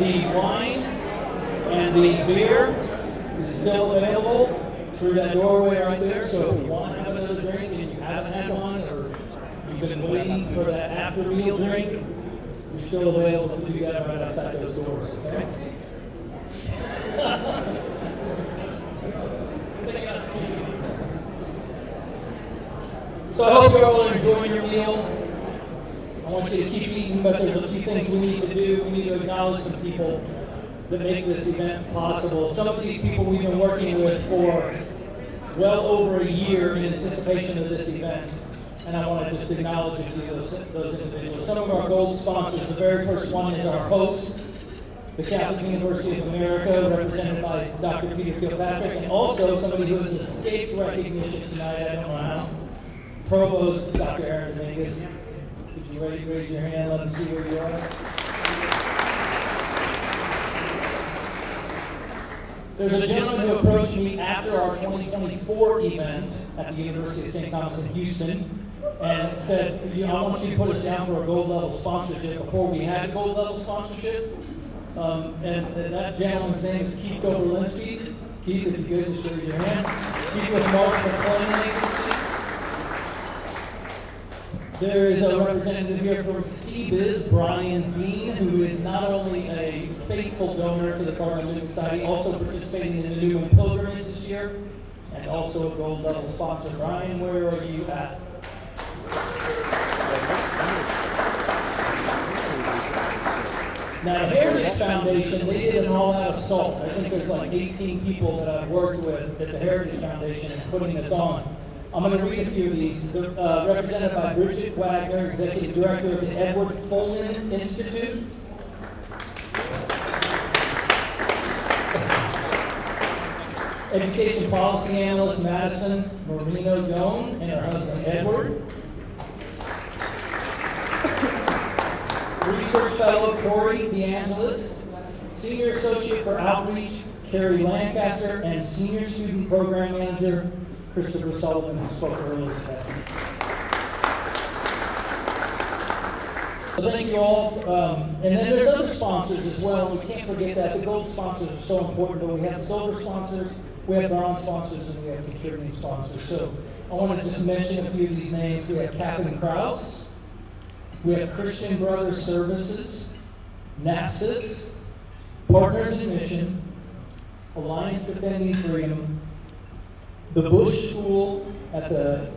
The wine and the beer is still available through that doorway right there. So if you want to have another drink and you haven't had one, or you've been waiting for that after meal drink, you're still available to do that right outside those doors, okay? So I hope you're all enjoying your meal. I want you to keep eating, but there's a few things we need to do. We need to acknowledge some people that make this event possible. Some of these people we've been working with for well over a year in anticipation of this event. And I want to just acknowledge a few of those individuals. Some of our gold sponsors, the very first one is our host, the Catholic University of America, represented by Dr. Peter Kilpatrick, and also somebody who has escaped recognition tonight, I don't know how, Provost Dr. Aaron Dominguez. Could you raise your hand, let them see where you are? There's a gentleman who approached me after our 2024 event at the University of St. Thomas in Houston and said, I want you to put us down for a gold level sponsorship before we had a gold level sponsorship. And that gentleman's name is Keith Doberlinski. Keith, if you could, just raise your hand. He's with Marsh McLean Agency. There is a representative here from CBiz, Brian Dean, who is not only a faithful donor to the Cardinal Newman Society, also participating in the Newman Pilgrimage this year, and also a gold level sponsor. Brian, where are you at? Now, the Heritage Foundation, they did an all-out assault. I think there's like 18 people that I've worked with at the Heritage Foundation in putting this on. I'm going to read a few of these. They're represented by Bridget Wagner, Executive Director of the Edward Folin Institute. Education Policy Analyst Madison Marino-Doan and her husband Edward. Research Fellow Corey DeAngelis. Senior Associate for Outreach Carrie Lancaster, and Senior Student Program Manager Christopher Sullivan, who spoke earlier today. So thank you all. And then there's other sponsors as well. We can't forget that. The gold sponsors are so important, but we have silver sponsors, we have bronze sponsors, and we have contributing sponsors. So I want to just mention a few of these names. We have Captain Kraus. We have Christian Brothers Services, Manassas, Partners in Mission, Alliance Defending Freedom, the Bush School at the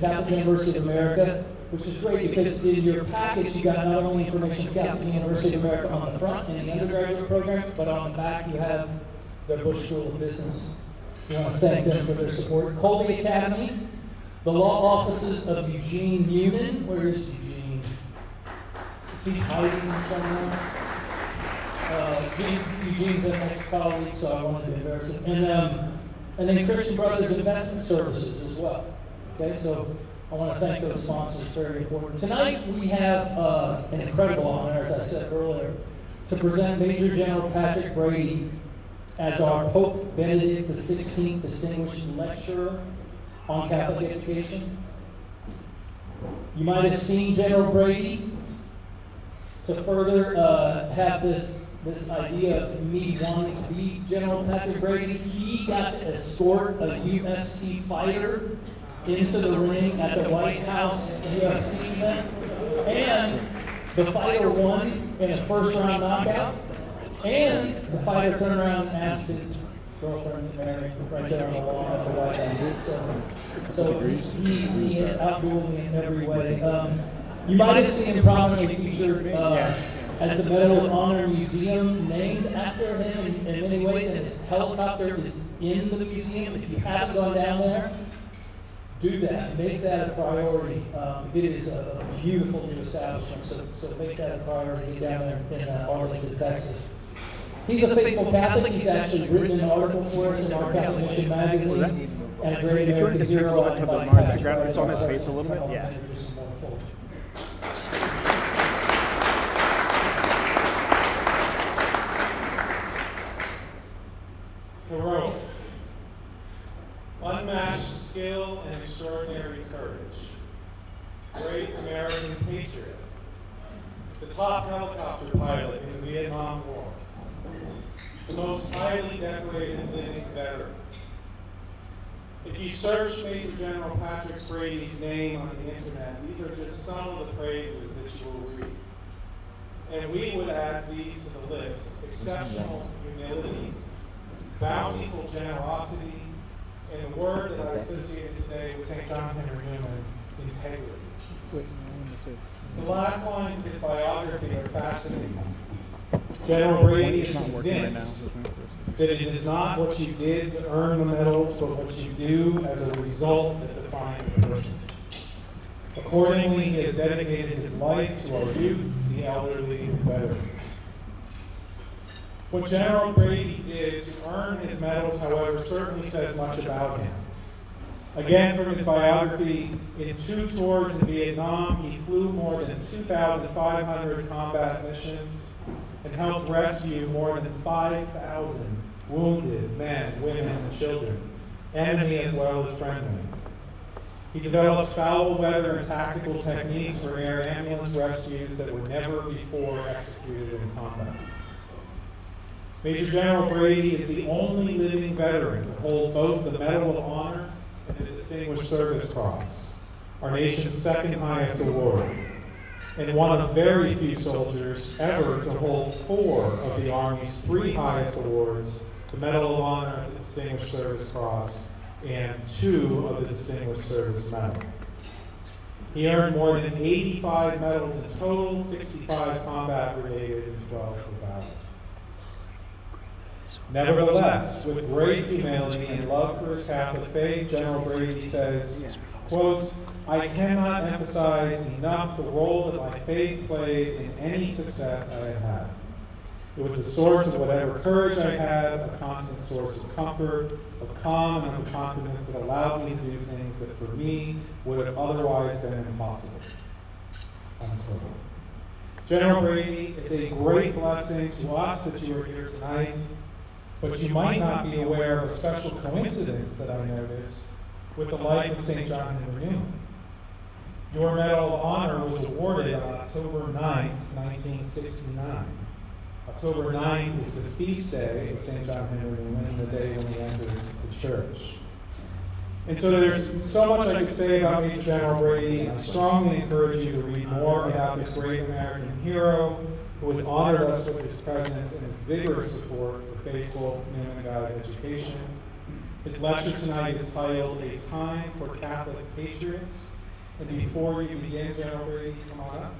Catholic University of America, which is great because in your package you got not only information from Catholic University of America on the front in the undergraduate program, but on the back you have the Bush School of Business. We want to thank them for their support. Colby Academy, the law offices of Eugene Newman. Where is Eugene? Is he hiding somewhere? Eugene's an ex-colleague, so I wanted to embarrass him. And then Christian Brothers Investment Services as well. Okay, so I want to thank those sponsors, very important. Tonight we have an incredible honor, as I said earlier, to present Major General Patrick Brady as our Pope Benedict XVI Distinguished Lecturer on Catholic Education. You might have seen General Brady. To further have this idea of me wanting to be General Patrick Brady, he got to escort a UFC fighter into the ring at the White House UFC event, and the fighter won in a first-round knockout, and the fighter turned around and asked his girlfriend to marry right there on the lawn at the White House. So he is outdoing me in every way. You might have seen him prominently featured as the Medal of Honor Museum, named after him in many ways, and his helicopter is in the museum. If you haven't gone down there, do that. Make that a priority. It is a beautiful new establishment, so make that a priority. Get down there in Arlington, Texas. He's a faithful Catholic. He's actually written an article for us in our Catholic Mission magazine. And a great American hero. I invite Patrick grab this on his face a little bit. Yeah. Heroic, unmatched skill and extraordinary courage, great American patriot, the top helicopter pilot in the Vietnam War, the most highly decorated living veteran. If you search Major General Patrick Brady's name on the internet, these are just some of the praises that you will read. And we would add these to the list: exceptional humility, bountiful generosity, and the word that I associated today with St. John Henry Newman, integrity. The last lines of his biography are fascinating. General Brady is convinced that it is not what you did to earn the medals, but what you do as a result that defines a person. Accordingly, he has dedicated his life to our youth, the elderly, and veterans. What General Brady did to earn his medals, however, certainly says much about him. Again, from his biography, in 2 tours in Vietnam, he flew more than 2,500 combat missions and helped rescue more than 5,000 wounded men, women, and children, enemy as well as friendly. He developed foul weather and tactical techniques for air ambulance rescues that were never before executed in combat. Major General Brady is the only living veteran to hold both the Medal of Honor and the Distinguished Service Cross, our nation's second highest award, and one of very few soldiers ever to hold 4 of the Army's 3 highest awards, the Medal of Honor, the Distinguished Service Cross, and 2 of the Distinguished Service Medal. He earned more than 85 medals in total, 65 combat-related and 12 for valor. Nevertheless, with great humility and love for his Catholic faith, General Brady says, quote, "I cannot emphasize enough the role that my faith played in any success I have had. It was the source of whatever courage I had, a constant source of comfort, of calm, and of confidence that allowed me to do things that for me would have otherwise been impossible." Unquote. General Brady, it's a great blessing to us that you are here tonight, but you might not be aware of a special coincidence that I noticed with the life of St. John Henry Newman. Your Medal of Honor was awarded on October 9th, 1969. October 9th is the feast day of St. John Henry Newman, the day when he entered the church. And so there's so much I could say about Major General Brady, and I strongly encourage you to read more about this great American hero who has honored us with his presence and his vigorous support for faithful Newman Guide education. His lecture tonight is titled "A Time for Catholic Patriots." And before you begin, General Brady, come on up.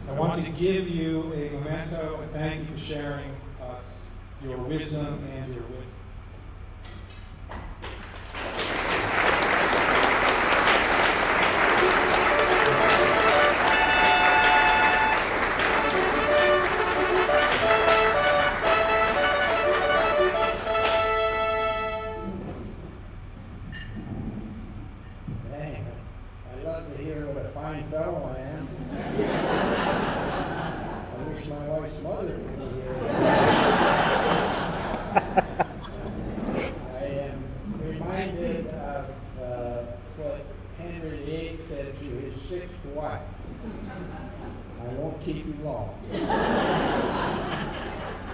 I want to give you a memento and thank you for sharing us your wisdom and your wit.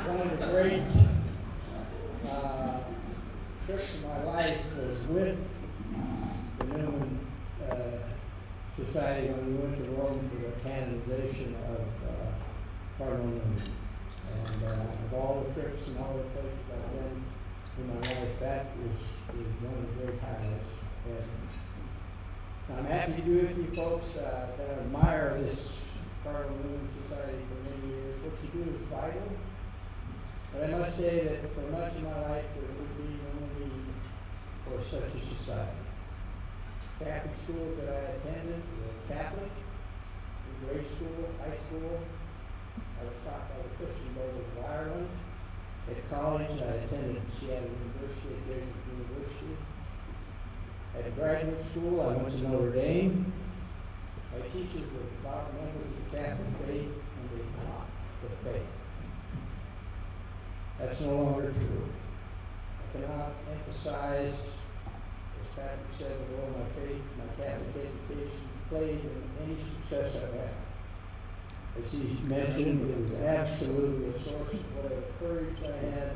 One of the great trips of my life was with the Newman Society when we went to Rome for the canonization of Cardinal Newman. And of all the trips and all the places I've been in my life, that is one of the great highlights. And I'm happy to be with you folks that admire this Cardinal Newman Society for many years. What you do is vital. But I must say that for much of my life, there would be no need for such a society. Catholic schools that I attended were Catholic, in grade school, high school. I was taught by the Christian Brothers of Ireland. At college, I attended Seton University, at Jesuit University. At graduate school, I went to Notre Dame. My teachers were devout members of the Catholic faith, and they taught the faith. That's no longer true. I cannot emphasize, as Patrick said, the role my faith, my Catholic education played in any success I've had. As he mentioned, it was absolutely a source of whatever courage I had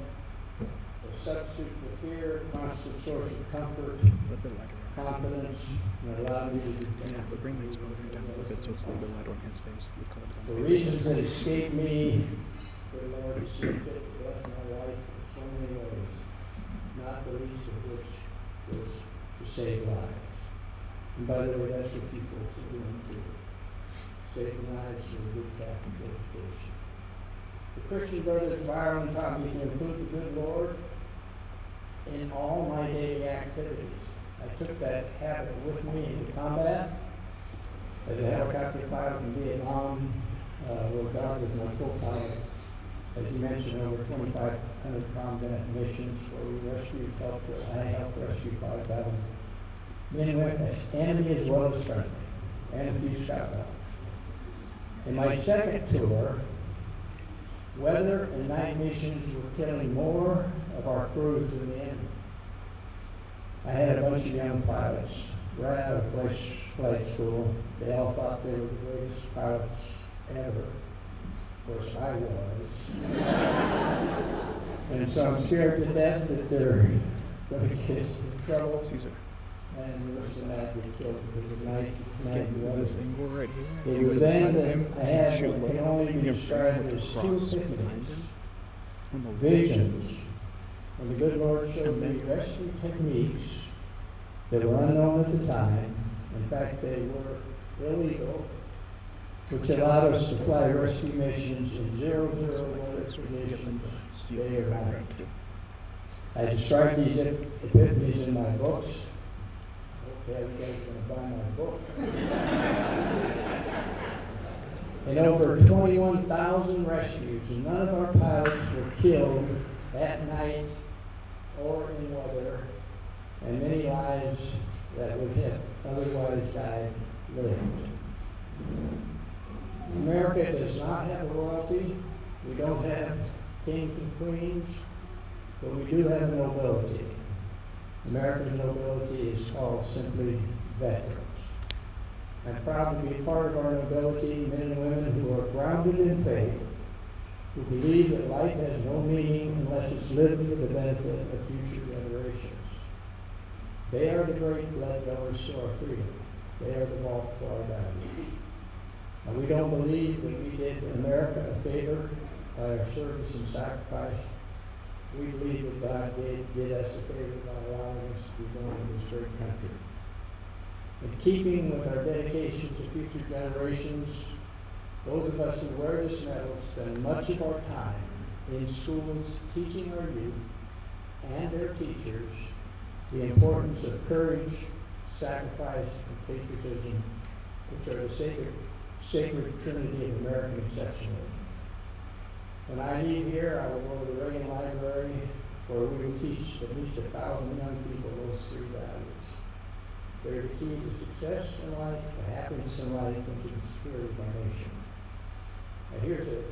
substitute for fear, constant source of comfort, A little bit lighter. confidence, and allowed me to do things. But bring the exposure down a little bit so it's a little bit lighter on his face. The color is The on his reasons that escape me, good Lord, is so fit to bless my life in so many ways, not the least of which was to save lives. And by the way, that's what you folks are doing too. Saving lives through a good Catholic education. The Christian Brothers of Ireland taught me to include the good Lord in all my daily activities. I took that habit with me into combat. As a helicopter pilot in Vietnam, where God was my co-pilot, as you mentioned, over 2,500 combat missions where I helped rescue 5,000 men and women, enemy as well as friendly, and a few scout dogs. In my second tour, weather and night missions were killing more of our crews than the enemy. I had a bunch of young pilots right out of flight school. They all thought they were the greatest pilots ever. Of course, I was. And so I'm scared to death that they're going to get in trouble. Caesar. And worse than that, get killed because of night Get weather. this angle right here. It You was go then inside him, that I had shoot what can low, only be and you're described with as the two cross behind epiphanies, him. On the visions, when the good Lord showed And me then- rescue techniques that were unknown at the time. In fact, they were illegal, which allowed us to fly rescue missions in 0-0 weather conditions, day or night. I described these epiphanies in my books. Okay, you guys are going to buy my book. In over 21,000 rescues, and none of our pilots were killed that night or in weather, and many lives that would have otherwise died lived. America does not have royalty. We don't have kings and queens, but we do have nobility. America's nobility is called simply veterans. I'm proud to be a part of our nobility, men and women who are grounded in faith, who believe that life has no meaning unless it's lived for the benefit of future generations. They are the great blood donors to our freedom. They are the vault for our values. And we don't believe that we did America a favor by our service and sacrifice. We believe that God did us a favor by allowing us to be born in this great country. In keeping with our dedication to future generations, those of us who wear this medal spend much of our time in schools teaching our youth and their teachers the importance of courage, sacrifice, and patriotism, which are the sacred trinity of American exceptionalism. When I leave here, I will go to the Reagan Library, where we will teach at least 1,000 young people those three values. They're the key to success in life, to happiness in life, and to the security of our nation. Now here's a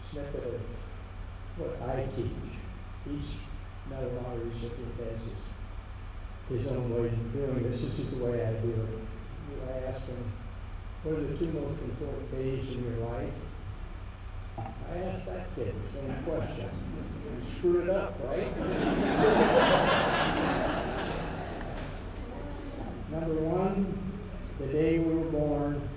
snippet of what I teach. Each medal honor recipient has his own way of doing this. This is the way I do it. I ask them, what are the two most important days in your life? I asked that kid the same question. You screwed it up, right? Number one, the day we were born,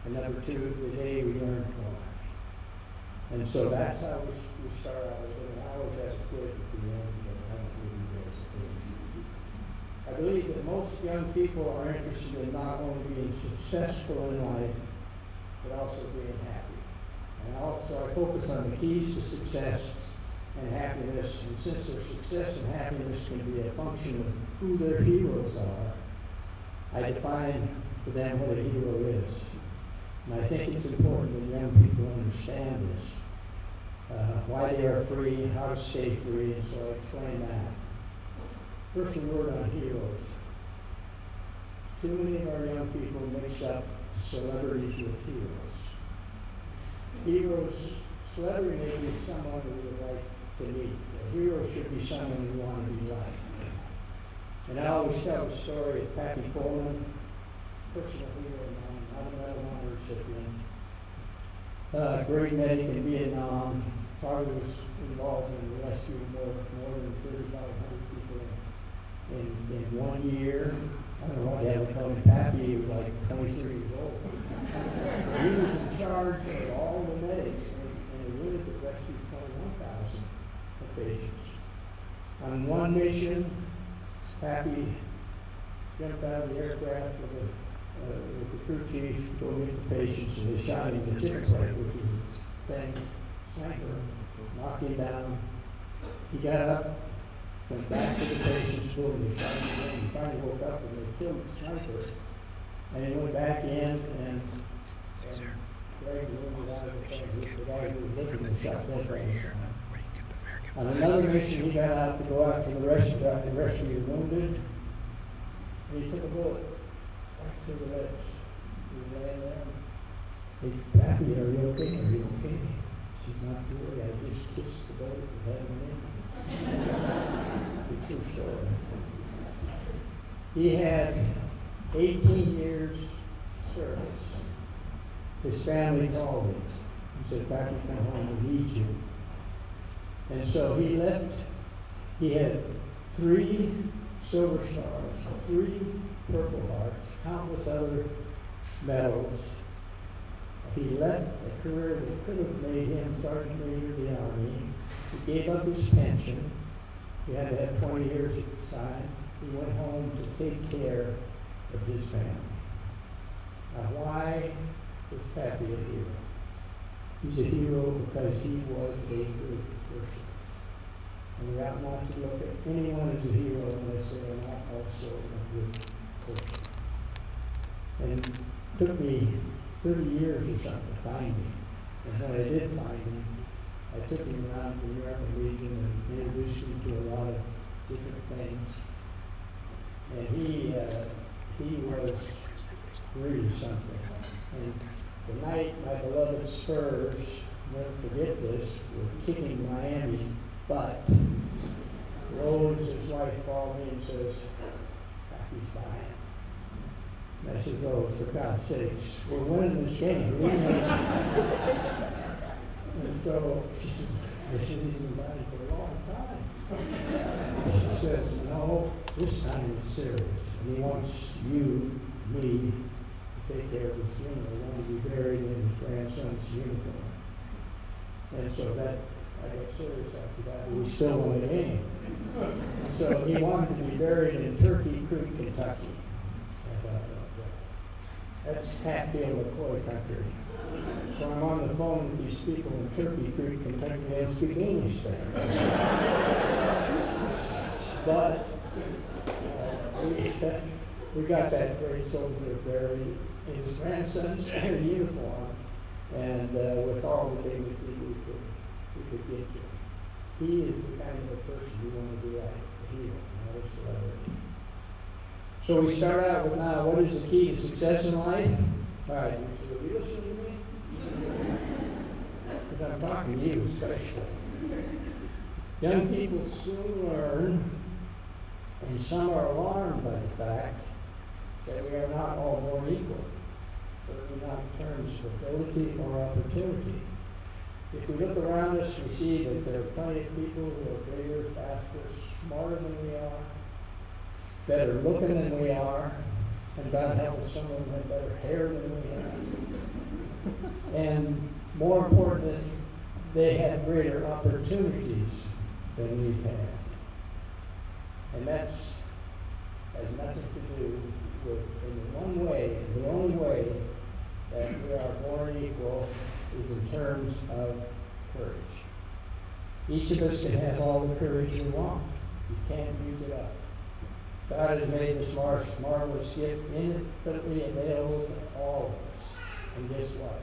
and number two, the day we learned why. And so that's how we start out. I always have a quiz at the end, but I don't really do this. I believe that most young people are interested in not only being successful in life, but also being happy. And also I focus on the keys to success and happiness. And since their success and happiness can be a function of who their heroes are, I define for them what a hero is. And I think it's important that young people understand this. Why they are free, how to stay free, and so I explain that. First, a word on heroes. Too many of our young people mix up celebrities with heroes. Heroes, celebrity may be someone we would like to meet. A hero should be someone we want to be like. And I always tell the story of Pappy Coleman, personal hero of mine, not a medal honor recipient. Great medic in Vietnam, probably was involved in rescuing more than 3,500 people in 1 year. I don't know what they call him, Pappy. He was like 23 years old. He was in charge of all the medics in a unit that rescued 21,000 patients. On one mission, Pappy jumped out of the aircraft with the crew chief to go get the patients, and they shot him in the chicken leg, which was a thing, sniper, knocked him down. He got up, went back to the patient's boom, they shot him again. He finally woke up and they killed the sniper. And he went back in and Greg wounded out of the thing. The guy who was lifting the shot dead right here. On another mission, he got out to go after the rescue the wounded. And he took a bullet right through the legs. He was laying there. Hey, Pappy, are you okay? Are you okay? She's not worried. I just kissed the bullet and had him in. It's a true story. He had 18 years service. His family called him and said, Pappy, come home, we need you. And so he left. He had 3 Silver Stars, 3 Purple Hearts, countless other medals. He left a career that could have made him Sergeant Major of the Army. He gave up his pension. He had to have 20 years at the time. He went home to take care of his family. Now, why was Pappy a hero? He's a hero because he was a good person. And we ought not to look at anyone as a hero unless they are not also a good person. And it took me 30 years or something to find him. And when I did find him, I took him around the American Legion and introduced him to a lot of different things. And he was really something. And the night my beloved Spurs, never forget this, were kicking Miami's butt, Rose, his wife, called me and says, Pappy's dying. And I said, Rose, for God's sakes, we're winning this game. And so she said, this isn't been dying for a long time. She says, no, this time it's serious. And he wants you, me, to take care of his funeral. He wanted to be buried in his grandson's uniform. And so that, I got serious after that. We still won the game. So he wanted to be buried in Turkey Creek, Kentucky. I thought, that's Hatfield, McCoy country. So I'm on the phone with these people in Turkey Creek, Kentucky. They don't speak English there. But we got that great soldier buried in his grandson's uniform, and with all the dignity we could give to him. He is the kind of a person you want to be like, a hero, not a celebrity. So we start out with now, what is the key to success in life? All right, so are you listening to me? Because I'm talking to you especially. Young people soon learn, and some are alarmed by the fact that we are not all born equal, certainly not in terms of ability or opportunity. If we look around us, we see that there are plenty of people who are bigger, faster, smarter than we are, better looking than we are, and God help us, some of them have better hair than we have. And more important, they have greater opportunities than we've had. And that's has nothing to do with, in the one way, and the only way that we are born equal is in terms of courage. Each of us can have all the courage we want. You can't use it up. God has made this marvelous gift infinitely available to all of us. And guess what?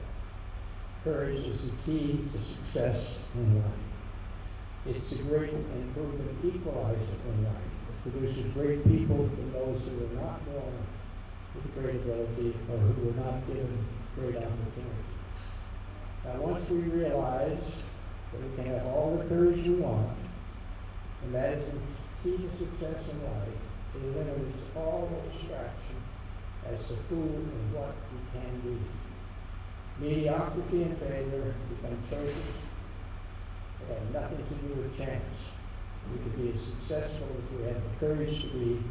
Courage is the key to success in life. It's the great and proven equalizer in life. It produces great people from those who are not born with great ability or who were not given great opportunity. Now, once we realize that we can have all the courage we want, and that is the key to success in life, it eliminates all distraction as to who and what we can be. Mediocrity and failure become choices have nothing to do with chance. We could be as successful as we have the courage to be,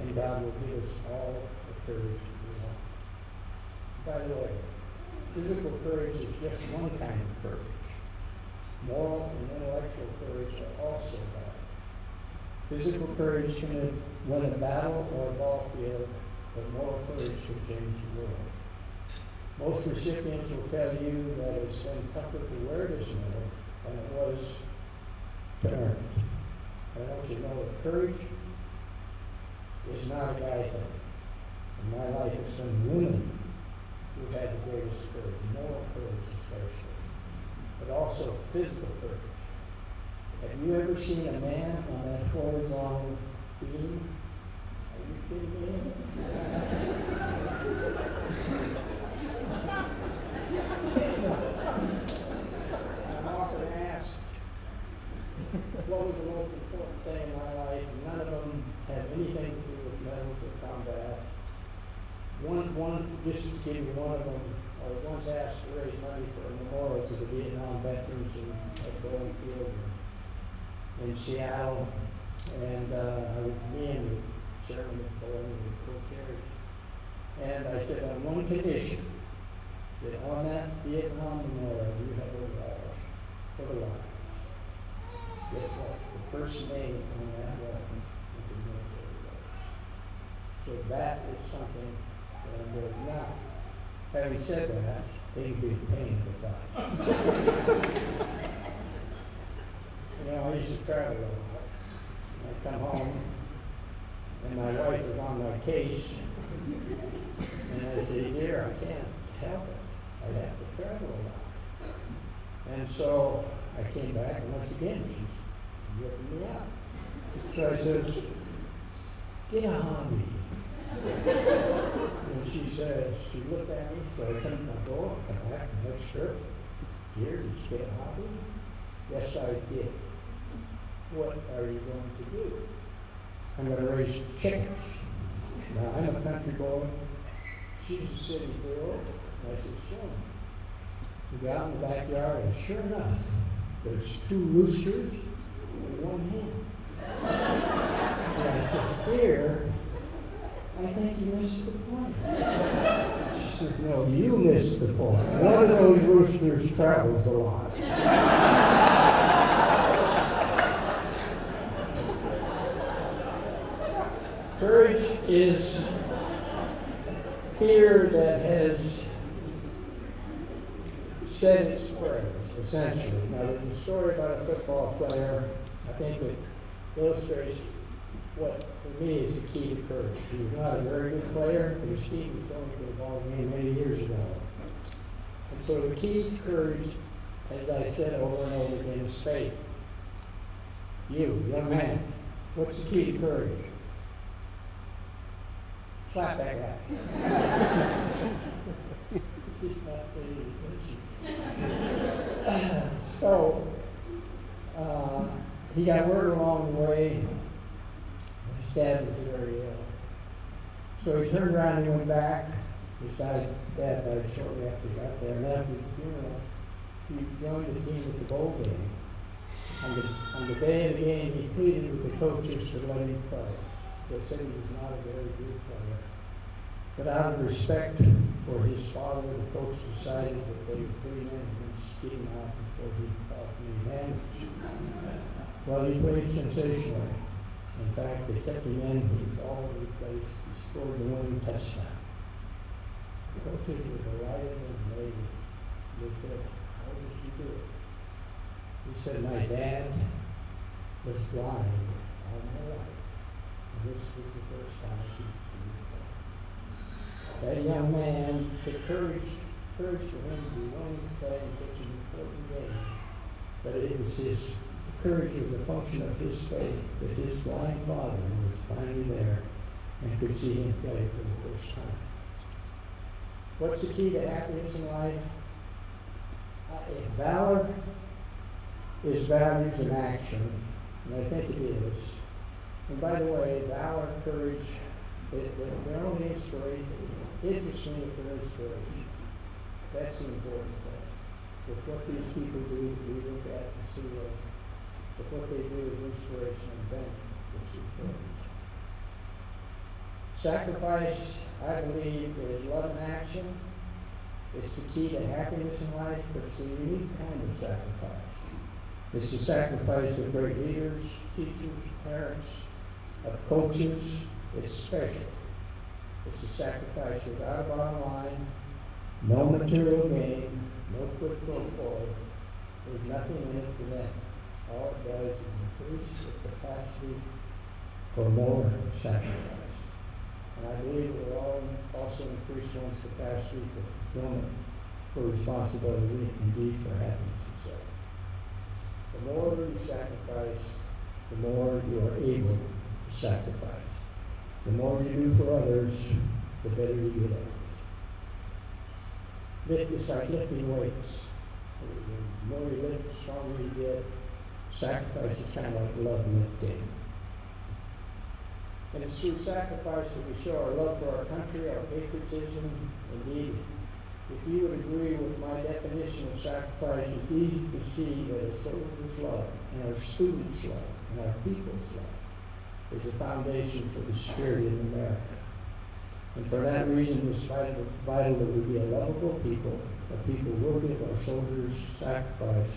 and God will give us all the courage we want. By the way, physical courage is just one kind of courage. Moral and intellectual courage are also valid. Physical courage can win a battle or a ball field, but moral courage can change the world. Most recipients will tell you that it's been tougher to wear this medal than it was to earn it. I want you to know that courage is not a guy thing. In my life, it's been women who've had the greatest courage, moral courage especially, but also physical courage. Have you ever seen a man on that horizontal beam? Are you kidding me? I'm often asked, what was the most important thing in my life? And none of them have anything to do with medals or combat. Just to give you one of them, I was once asked to raise money for a memorial to the Vietnam veterans at Boeing Field in Seattle. And I was being the chairman of Boeing and co-chaired. And I said, on one condition, that on that Vietnam memorial, you have a wall for the lives. Guess what? The first name on that wall is the military wall. So that is something that I'm doing now. Having said that, they can be a pain in the butt. You know, I used to travel a lot. I come home, and my wife is on my case, and I say, dear, I can't help it. I have to travel a lot. And so I came back, and once again, she's ripping me out. So I said, get a hobby. And she said, she looked at me, so I come to my door, I come back the next trip. Dear, did you get a hobby? Yes, I did. What are you going to do? I'm going to raise chickens. Now, I'm a country boy. She's a city girl. I said, son, we go out in the backyard, and sure enough, there's 2 roosters and 1 hen. And I said, dear, I think you missed the point. She says, no, you missed the point. One of those roosters travels a lot. Courage is fear that has said its prayers, essentially. Now, there's a story about a football player, I think, that illustrates what, for me, is the key to courage. He was not a very good player, but his team was going to the ball game many years ago. And so the key to courage, as I said over and over again, is faith. You, young man, what's the key to courage? Slap that guy. He's not paying attention. So, he got word along the way. His dad was very ill. So he turned around and went back. His dad died shortly after he got there. And after the funeral, he joined the team at the bowl game. On the day of the game, he pleaded with the coaches to let him play. So he said he was not a very good player. But out of respect for his father, the coach decided that they would put him in and get him out before he caused any damage. Well, he played sensationally. In fact, they kept him in. He was all over the place. He scored the winning touchdown. The coaches were delighted and amazed. They said, how did you do it? He said, my dad was blind all my life. And this was the first time he could see me play. That young man, the courage for him to be willing to play in such an important game. But it was the courage was a function of his faith that his blind father was finally there and could see him play for the first time. What's the key to happiness in life? Valor is values in action, and I think it is. And by the way, valor, courage, they're only inspiration. Interesting if they're inspiration. That's the important thing. if what these people do, we look at and see if what they do is inspiration and then it's important. Sacrifice, I believe, is love in action. It's the key to happiness in life, but it's a unique kind of sacrifice. It's the sacrifice of great leaders, teachers, parents, of coaches. It's special. It's a sacrifice without a bottom line, no material gain, no quid pro quo. There's nothing in it for them. All it does is increase the capacity for more sacrifice. And I believe it will all also increase one's capacity for fulfillment, for responsibility, indeed for happiness itself. The more you sacrifice, the more you are able to sacrifice. The more you do for others, the better you get at it. It's like lifting weights. The more you lift, the stronger you get. Sacrifice is kind of like love lifting. And it's through sacrifice that we show our love for our country, our patriotism. Indeed, if you would agree with my definition of sacrifice, it's easy to see that a soldier's love and our students' love and our people's love is a foundation for the security of America. And for that reason, it's vital that we be a lovable people, a people worthy of our soldiers' sacrifice,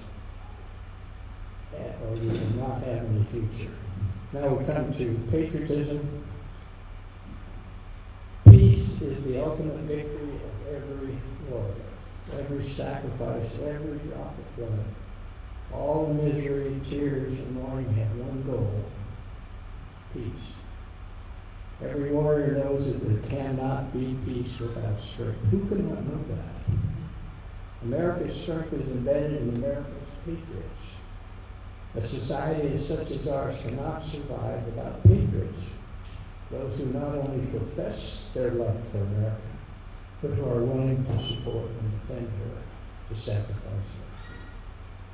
or we will not have any future. Now we come to patriotism. Peace is the ultimate victory of every war, every sacrifice, every drop of blood. All the misery, tears, and mourning have one goal: peace. Every warrior knows that there cannot be peace without strength. Who could not know that? America's strength is embedded in America's patriots. A society such as ours cannot survive without patriots, those who not only profess their love for America, but who are willing to support and defend her, to sacrifice her.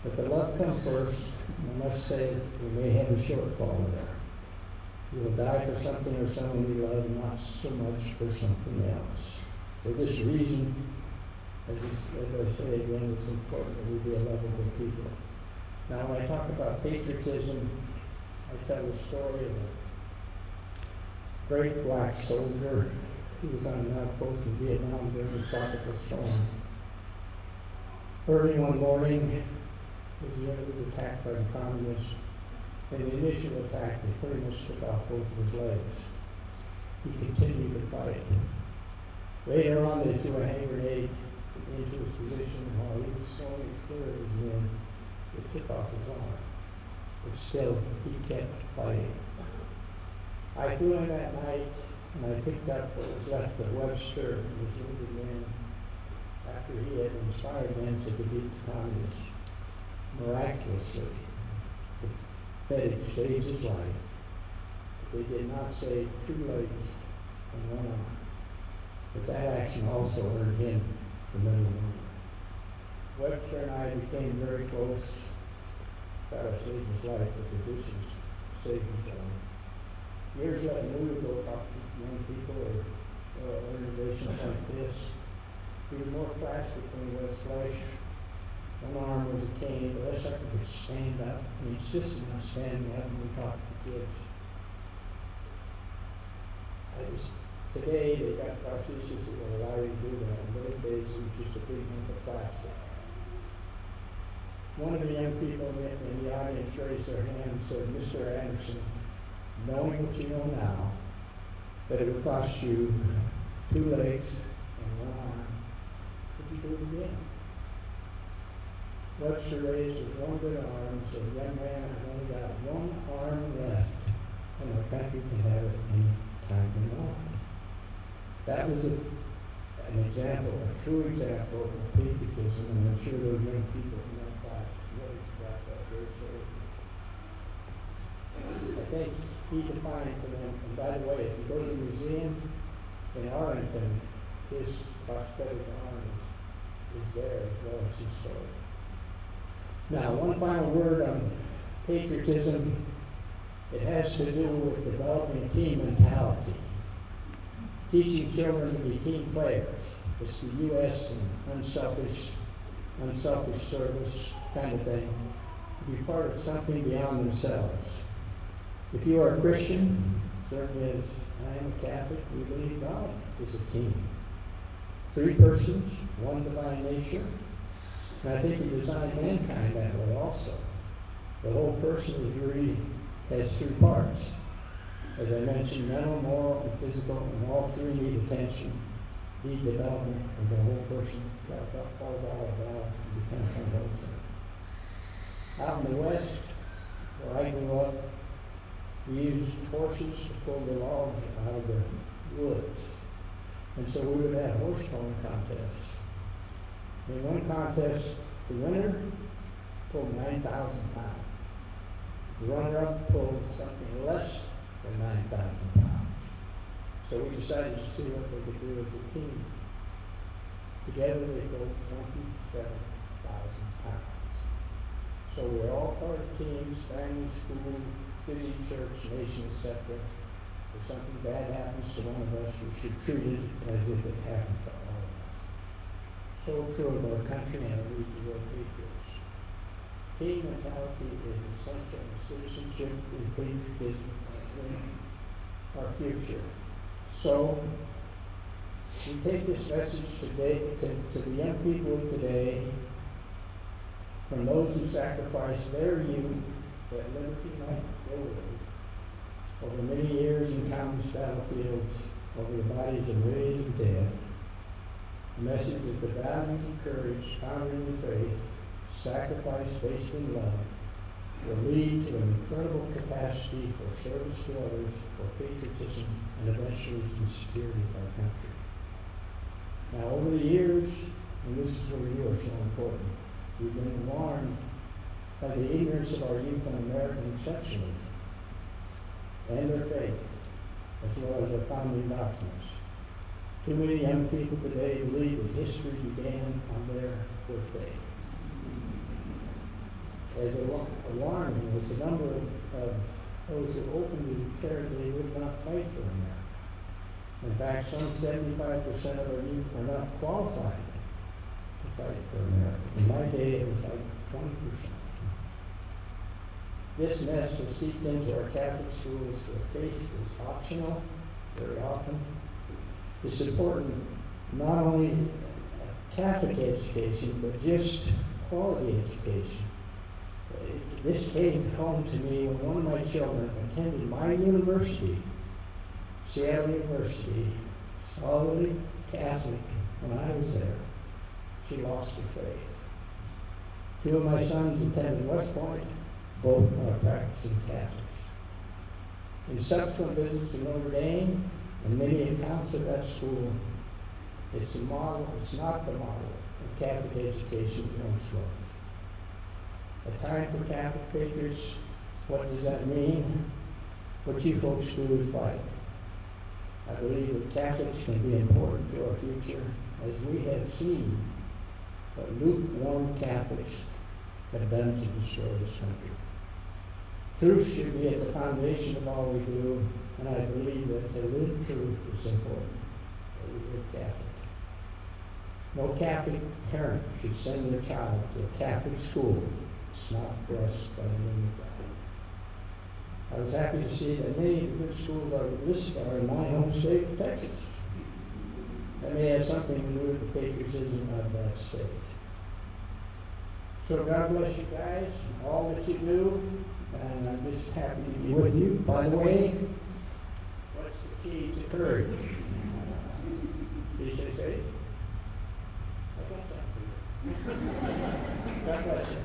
But the love comes first, and I must say we may have a shortfall there. We will die for something or someone we love, not so much for something else. For this reason, as I say again, it's important that we be a lovable people. Now, when I talk about patriotism, I tell the story of a great black soldier who was on an outpost in Vietnam during a tropical storm. Early one morning, his unit was attacked by the communists. In the initial attack, they pretty much took off both of his legs. He continued to fight. Later on, they threw a hand grenade into his position, and while he was slowly clear of his men, it took off his arm. But still, he kept fighting. I flew in that night, and I picked up what was left of Webster and his wounded men after he had inspired them to defeat the communists. Miraculously, Benedict saved his life, but they did not save 2 legs and 1 arm. But that action also earned him the Medal of Honor. Webster and I became very close. God, I saved his life, but physicians saved his life. Years later, we would go talk to young people or organizations like this. He was more plastic when he was flesh. 1 arm was a cane, but that sucker could stand up. He insisted on standing up when we talked to kids. Today, they've got prostheses that will allow you to do that. In those days, it was just a big hunk of plastic. One of the young people in the audience raised their hand and said, "Mr. Anderson, knowing what you know now, that it would cost you 2 legs and 1 arm, would you do it again?" Webster raised his 1 good arm and said, "Young man, I've only got 1 arm left, and our country can have it any time we want." That was an example, a true example of patriotism, and I'm sure those young people in that class really got that very seriously. I think he defined for them, and by the way, if you go to the museum in Arlington, his prosthetic arm is there as well as his story. Now, one final word on patriotism. It has to do with developing a team mentality, teaching children to be team players. It's the U.S. and unselfish unselfish service kind of thing, to be part of something beyond themselves. If you are a Christian, certainly as I am a Catholic, we believe God is a team. 3 persons, 1 divine nature, and I think He designed mankind that way also. The whole person is really has 3 parts. As I mentioned, mental, moral, and physical, and all 3 need attention, need development of the whole person. Falls out of balance and becomes unwholesome. Out in the West, where I grew up, we used horses to pull the logs out of the woods. And so we would have horse pulling contests. In one contest, the winner pulled 9,000 pounds. The runner-up pulled something less than 9,000 pounds. So we decided to see what they could do as a team. Together they pulled 27,000 pounds. So we're all part of teams, family, school, city, church, nation, etc. If something bad happens to one of us, we should treat it as if it happened to all of us. So true of our country and our need to grow patriots. Team mentality is essential in citizenship and patriotism in our future. So we take this message today to the young people today, from those who sacrificed their youth that liberty might go with, over many years in countless battlefields, over the bodies of raised and dead. The message that the values of courage founded in faith, sacrifice based in love, will lead to an incredible capacity for service to others, for patriotism, and eventually to the security of our country. Now, over the years, and this is where you are so important, we've been warned by the ignorance of our youth on American exceptionalism and their faith, as well as their founding documents. Too many young people today believe that history began on their birthday. As alarming was the number of those who openly declared they would not fight for America. In fact, some 75% of our youth are not qualified to fight for America. In my day, it was like 20%. This mess has seeped into our Catholic schools where faith is optional very often. It's important not only Catholic education, but just quality education. This came home to me when one of my children attended my university, Seattle University, solidly Catholic, when I was there. She lost her faith. 2 of my sons attended West Point, both are practicing Catholics. In subsequent visits to Notre Dame and many accounts of that school, it's a model, it's not the model of Catholic education it once was. A time for Catholic patriots, what does that mean? What you folks do is vital. I believe that Catholics can be important to our future, as we have seen what lukewarm Catholics have done to destroy this country. Truth should be at the foundation of all we do, and I believe that to live truth is important, that we live Catholic. No Catholic parent should send their child to a Catholic school that's not blessed by the Newman Guide. I was happy to see that many of the good schools I listed are in my home state of Texas. That may have something to do with the patriotism of that state. So God bless you guys, all that you do, and I'm just happy to be with you. By the way, what's the key to courage? Did you say faith? I got something for you. God bless you.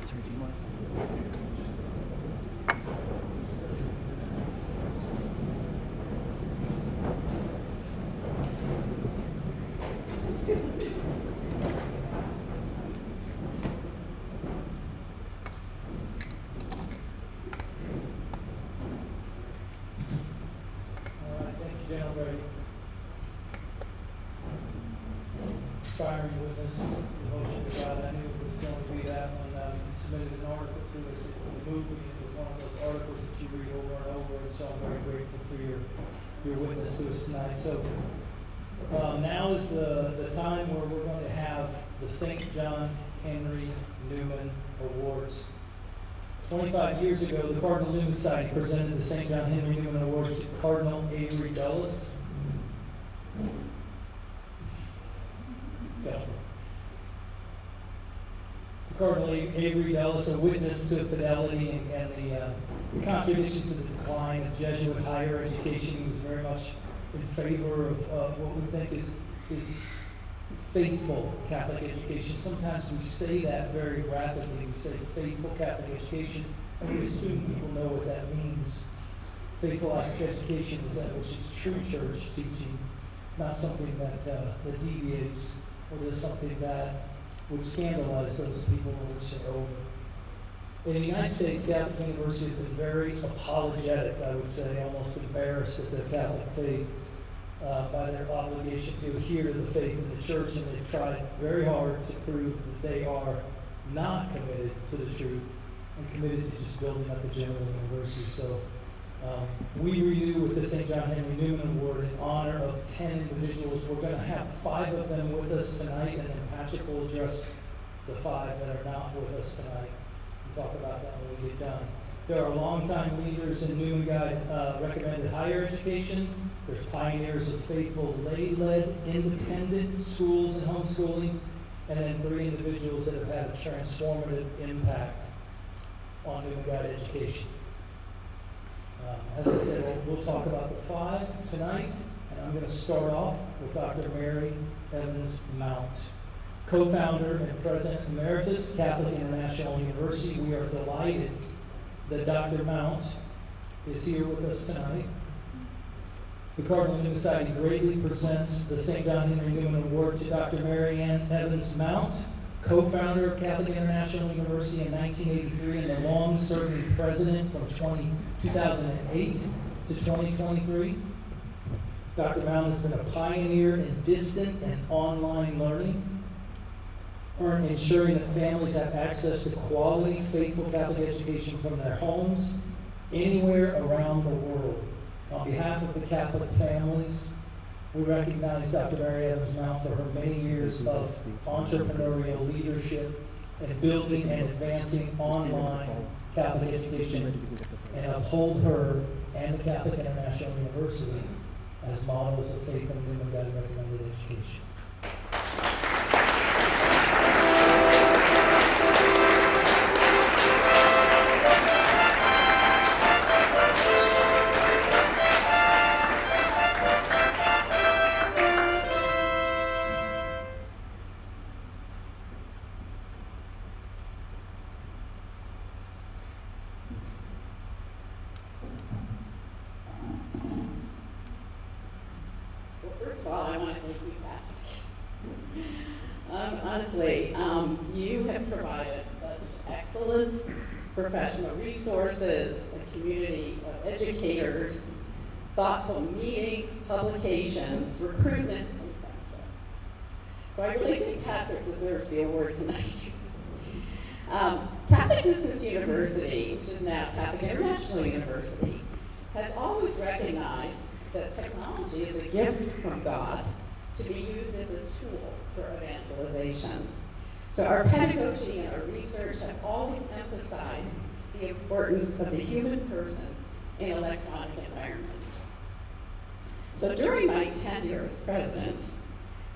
Sorry, do you mind? Brady. Inspiring witness, devotion to God. I knew it was going to be that when he submitted an article to us. It was a movie. It was one of those articles that you read over and over. And so I'm very grateful for your witness to us tonight. So now is the time where we're going to have the St. John Henry Newman Awards. 25 years ago, the Cardinal Newman Society presented the St. John Henry Newman Award to Cardinal Avery Dulles. The Cardinal Avery Dulles, a witness to fidelity and the contradiction to the decline of Jesuit higher education. He was very much in favor of what we think is faithful Catholic education. Sometimes we say that very rapidly. We say faithful Catholic education, and we assume people know what that means. Faithful Catholic education is that which is true church teaching, not something that deviates or does something that would scandalize those people in which they're over. In the United States, Catholic University has been very apologetic, I would say, almost embarrassed at their Catholic faith by their obligation to adhere to the faith in the church, and they've tried very hard to prove that they are not committed to the truth and committed to just building up a general university. So we renew with the St. John Henry Newman Award in honor of 10 individuals. We're going to have 5 of them with us tonight, and then Patrick will address the 5 that are not with us tonight. We'll talk about that when we get done. There are longtime leaders in Newman Guide Recommended Higher Education. There's pioneers of faithful lay-led independent schools and homeschooling, and then 3 individuals that have had a transformative impact on Newman Guide education. As I said, we'll talk about the 5 tonight, and I'm going to start off with Dr. Mary Evans Mount, co-founder and president emeritus, Catholic International University. We are delighted that Dr. Mount is here with us tonight. The Cardinal Newman Society greatly presents the St. John Henry Newman Award to Dr. Mary Ann Evans Mount, co-founder of Catholic International University in 1983 and the long-serving president from 2008 to 2023. Dr. Mount has been a pioneer in distant and online learning, ensuring that families have access to quality, faithful Catholic education from their homes anywhere around the world. On behalf of the Catholic families, we recognize Dr. Mary Evans Mount for her many years of entrepreneurial leadership in building and advancing online Catholic education, and uphold her and the Catholic International University as models of faith and Newman Guide Recommended education. First of all, I want to thank you, Patrick. Honestly, you have provided such excellent professional resources, a community of educators, thoughtful meetings, publications, recruitment, and friendship. So I really think Patrick deserves the award tonight. Catholic Distance University, which is now Catholic International University, has always recognized that technology is a gift from God to be used as a tool for evangelization. So our pedagogy and our research have always emphasized the importance of the human person in electronic environments. So during my tenure as president,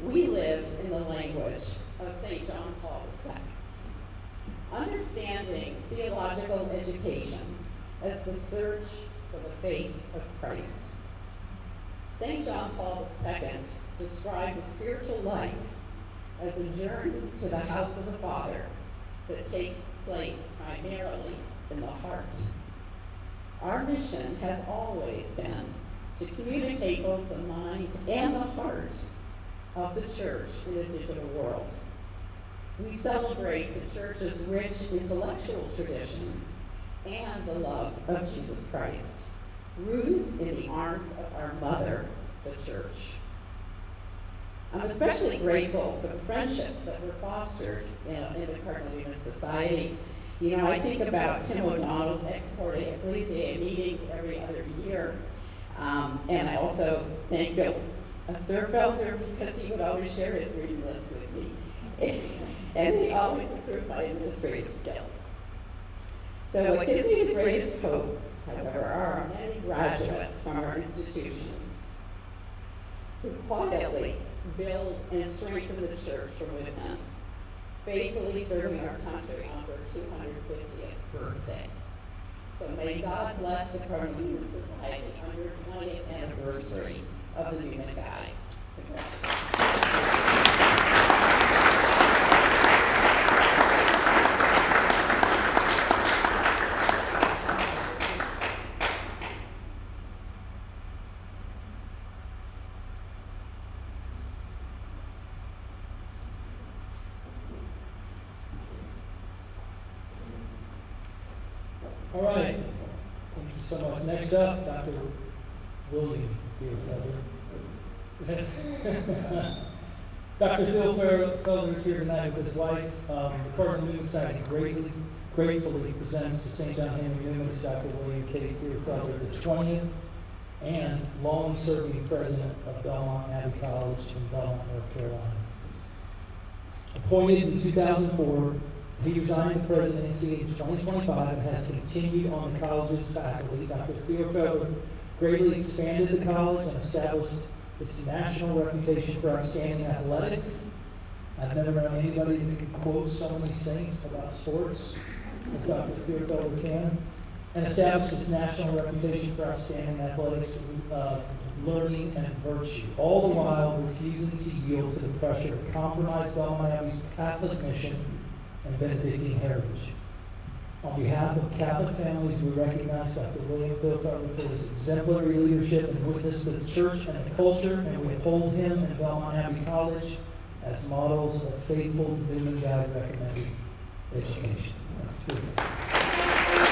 we lived in the language of St. John Paul II, understanding theological education as the search for the face of Christ. St. John Paul II described the spiritual life as a journey to the house of the Father that takes place primarily in the heart. Our mission has always been to communicate both the mind and the heart of the church in a digital world. We celebrate the church's rich intellectual tradition and the love of Jesus Christ, rooted in the arms of our mother, the church. I'm especially grateful for the friendships that were fostered in the Cardinal Newman Society. You know, I think about Tim O'Donnell's ex parte ecclesiae meetings every other year. And I also thank Bill Thurfelder because he would always share his reading list with me. And he always improved my administrative skills. So what gives me the greatest hope, however, are our many graduates from our institutions who quietly build and strengthen the church from within, faithfully serving our country on her 250th birthday. So may God bless the Cardinal Newman Society on your 20th anniversary of the Newman Guide. Congratulations. All right, thank you so much. Next up, Dr. William Fearfelder. Dr. Fearfelder is here tonight with his wife. The Cardinal Newman Society gratefully presents the St. John Henry Newman to Dr. William K. Fearfelder, the 20th and long-serving president of Belmont Abbey College in Belmont, North Carolina. Appointed in 2004, he resigned the presidency in 2025 and has continued on the college's faculty. Dr. Fearfelder greatly expanded the college and established its national reputation for outstanding athletics. I've never known anybody that can quote so many saints about sports as Dr. Fearfelder can, and established its national reputation for outstanding athletics, learning, and virtue, all the while refusing to yield to the pressure to compromise Belmont Abbey's Catholic mission and Benedictine heritage. On behalf of Catholic families, we recognize Dr. William Fearfelder for his exemplary leadership and witness to the church and the culture, and we uphold him and Belmont Abbey College as models of faithful Newman Guide Recommended education. Dr. Fearfelder.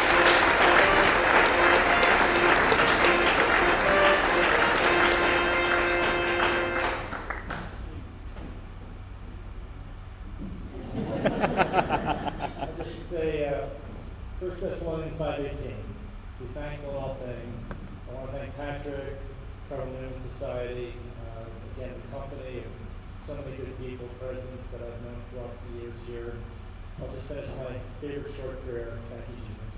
First Thessalonians 5:18. Be thankful in all things. I want to thank Patriot, Cardinal Newman Society, again, the company of so many good people, presidents that I've known throughout the years here. I'll just finish my favorite short prayer. Thank you, Jesus.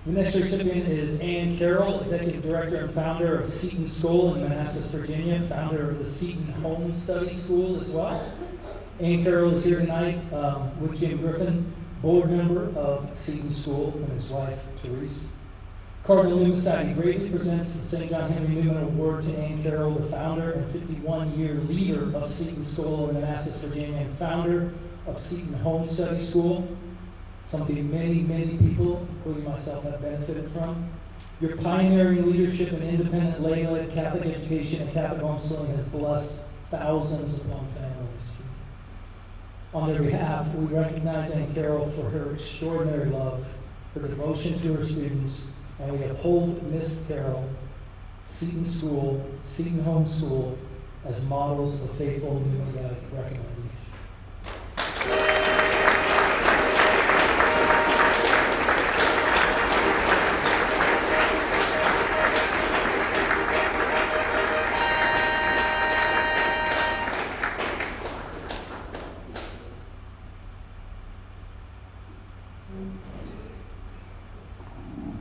The next recipient is Ann Carroll, Executive Director and founder of Seton School in Manassas, Virginia, founder of the Seton Home Study School as well. Ann Carroll is here tonight with Jim Griffin, board member of Seton School, and his wife, Therese. Cardinal Newman Society greatly presents the St. John Henry Newman Award to Ann Carroll, the founder and 51-year leader of Seton School in Manassas, Virginia, and founder of Seton Home Study School. Something many, many people, including myself, have benefited from. Your pioneering leadership in independent lay-led Catholic education and Catholic homeschooling has blessed thousands upon families. On their behalf, we recognize Ann Carroll for her extraordinary love, her devotion to her students, and we uphold Miss Carroll, Seton School, Seton Home School, as models of faithful Newman Guide Recommended.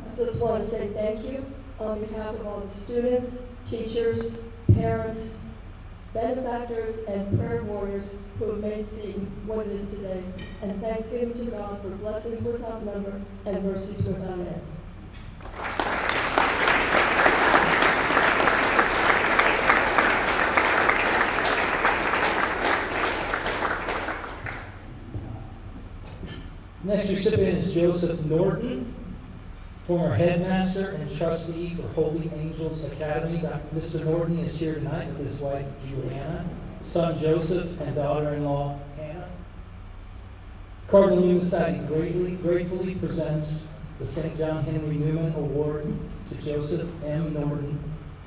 I just want to say thank you on behalf of all the students, teachers, parents, benefactors, and prayer warriors who have made Seton what it is today. And thanksgiving to God for blessings without number and mercies without end. Next recipient is Joseph Norton, former headmaster and trustee for Holy Angels Academy. Mr. Norton is here tonight with his wife, Juliana. son Joseph, and daughter-in-law Hannah. Cardinal Newman Society gratefully presents the St. John Henry Newman Award to Joseph M. Norton,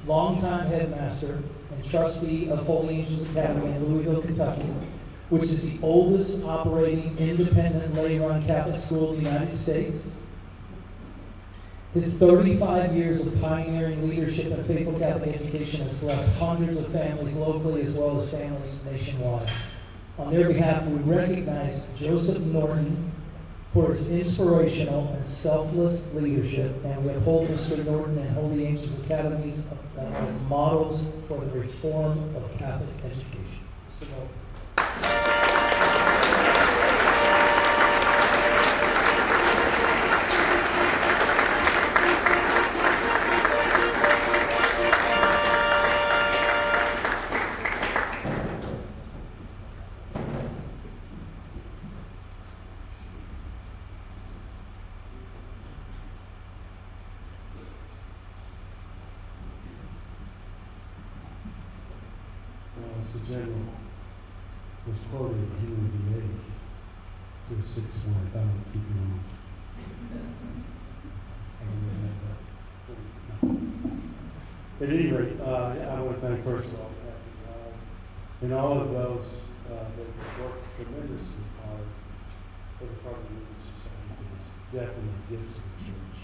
longtime headmaster and trustee of Holy Angels Academy in Louisville, Kentucky, which is the oldest operating independent lay-run Catholic school in the United States. His 35 years of pioneering leadership in faithful Catholic education has blessed hundreds of families locally as well as families nationwide. On their behalf, we recognize Joseph Norton for his inspirational and selfless leadership, and we uphold Mr. Norton and Holy Angels Academies as models for the reform of Catholic education. Mr. Norton. The general was quoted Henry VIII to his sixth wife. I won't keep you on. I don't really have that. No. At any rate, I want to thank first of all and all of those that have worked tremendously hard for the Cardinal Newman Society. It is definitely a gift to the church.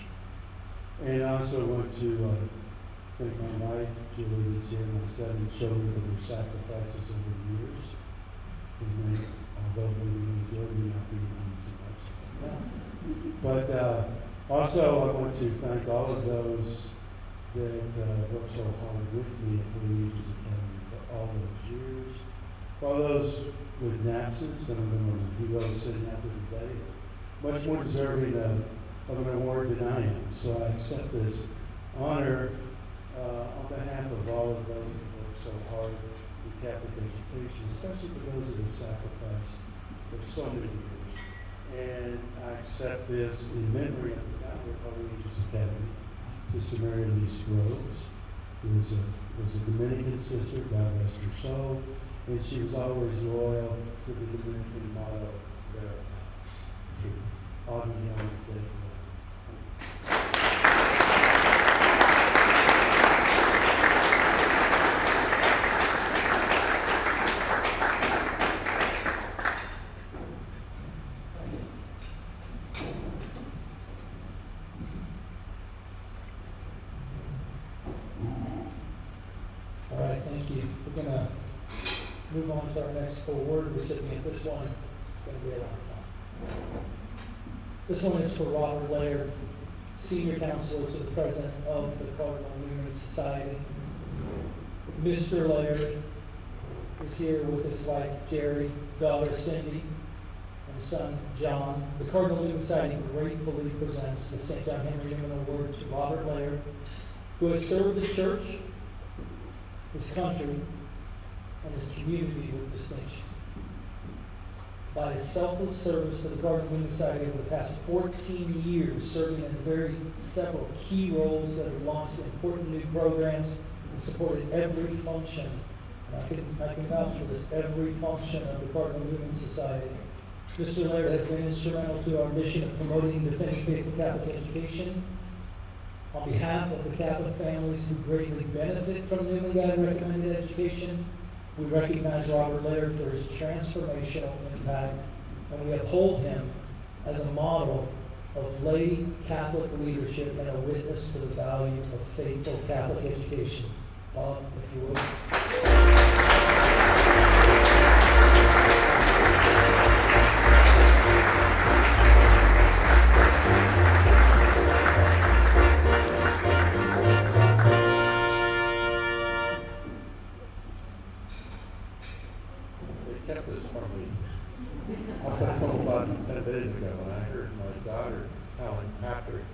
And I also want to thank my wife, Julie, who's here, and my 7 children for their sacrifices over the years. And they, although maybe they enjoy me not being home too much now. But also I want to thank all of those that worked so hard with me at Holy Angels Academy for all those years. For all those with NAPSs, some of them are heroes sitting out there today, much more deserving of an award than I am. So I accept this honor on behalf of all of those that work so hard in Catholic education, especially for those that have sacrificed for so many years. And I accept this in memory of the founder of Holy Angels Academy, Sister Mary Louise Groves, who was a Dominican sister, God rest her soul, and she was always loyal to the Dominican motto, Veritas, truth. All the young, All right, thank you. We're going to move on to our next award recipient. This one is going to be a lot of fun. This one is for Robert Laird, Senior Counselor to the President of the Cardinal Newman Society. Mr. Laird is here with his wife Jerry, daughter Cindy, and son John. The Cardinal Newman Society gratefully presents the St. John Henry Newman Award to Robert Laird, who has served the church, his country, and his community with distinction. By his selfless service to the Cardinal Newman Society over the past 14 years, serving in several key roles that have launched important new programs and supported every function, and I can vouch for this, every function of the Cardinal Newman Society. Mr. Laird has been instrumental to our mission of promoting and defending faithful Catholic education. On behalf of the Catholic families who greatly benefit from Newman Guide Recommended education, we recognize Robert Laird for his transformational impact, and we uphold him as a model of lay Catholic leadership and a witness to the value of faithful Catholic education. Bob, if you would. Kept this from me up until about 10 days ago, when I heard my daughter telling Patrick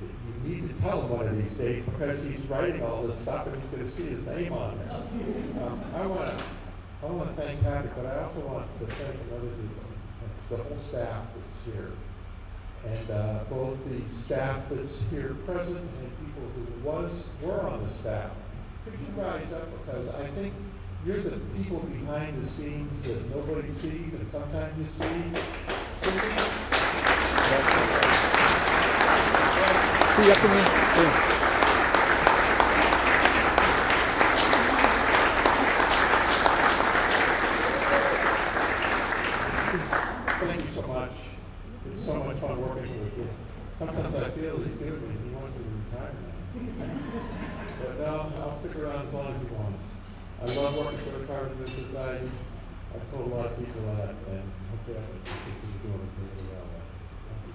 that you need to tell him one of these days because he's writing all this stuff and he's going to see his name on there. I want to thank Patrick, but I also want to thank another group, the whole staff that's here, and both the staff that's here present and people who were on the staff. Could you rise up, because I think you're the people behind the scenes that nobody sees and sometimes you see. See you after me. See you. Thank you so much. It's so much fun working with you. Sometimes I feel he's good, but he wants me to retire now. But no, I'll stick around as long as he wants. I love working for the Cardinal Newman Society. I've told a lot of people that, and hopefully I can continue doing it for a little while. Thank you.